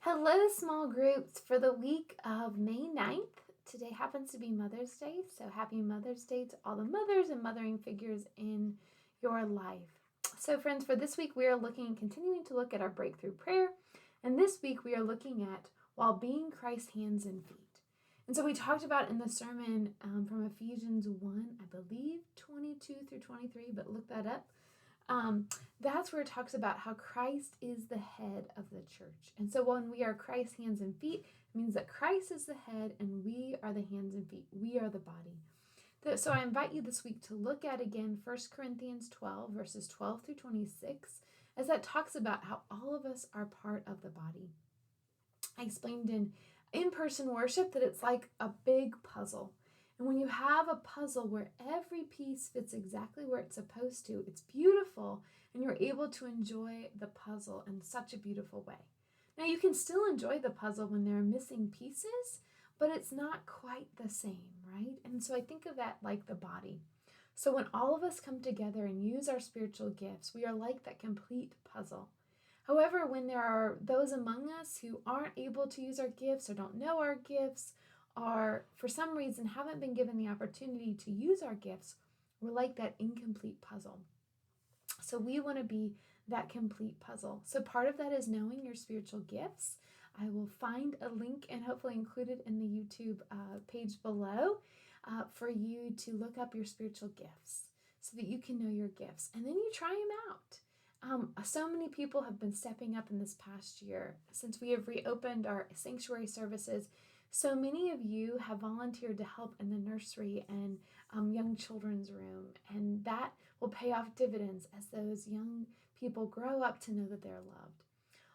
Hello, small groups, for the week of May 9th. Today happens to be Mother's Day, so happy Mother's Day to all the mothers and mothering figures in your life. So, friends, for this week, we are continuing to look at our breakthrough prayer, and this week we are looking at while being Christ's hands and feet. And so we talked about in the sermon from Ephesians 1, I believe 22 through 23, but look that up. That's where it talks about how Christ is the head of the church. And so when we are Christ's hands and feet, it means that Christ is the head and we are the hands and feet. We are the body. So I invite you this week to look at again 1 Corinthians 12, verses 12 through 26, as that talks about how all of us are part of the body. I explained in in-person worship that it's like a big puzzle. And when you have a puzzle where every piece fits exactly where it's supposed to, it's beautiful and you're able to enjoy the puzzle in such a beautiful way. Now, you can still enjoy the puzzle when there are missing pieces, but it's not quite the same, right? And so I think of that like the body. So when all of us come together and use our spiritual gifts, we are like that complete puzzle. However, when there are those among us who aren't able to use our gifts or don't know our gifts, or for some reason haven't been given the opportunity to use our gifts, we're like that incomplete puzzle. So we want to be that complete puzzle. So part of that is knowing your spiritual gifts. I will find a link and hopefully include it in the YouTube page below for you to look up your spiritual gifts so that you can know your gifts. And then you try them out. So many people have been stepping up in this past year since we have reopened our sanctuary services. So many of you have volunteered to help in the nursery and young children's room, and that will pay off dividends as those young people grow up to know that they're loved.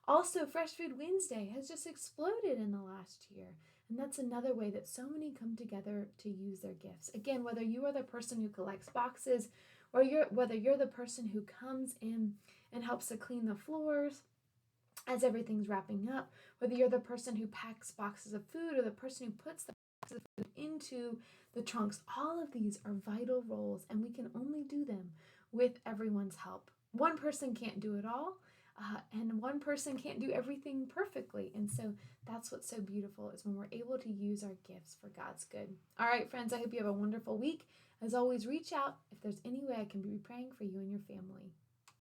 Also, Fresh Food Wednesday has just exploded in the last year, and that's another way that so many come together to use their gifts. Again, whether you are the person who collects boxes or whether you're the person who comes in and helps to clean the floors as everything's wrapping up, whether you're the person who packs boxes of food or the person who puts the boxes of food into the trunks, all of these are vital roles, and we can only do them with everyone's help. One person can't do it all, and one person can't do everything perfectly. And so that's what's so beautiful is when we're able to use our gifts for God's good. All right, friends, I hope you have a wonderful week. As always, reach out if there's any way I can be praying for you and your family.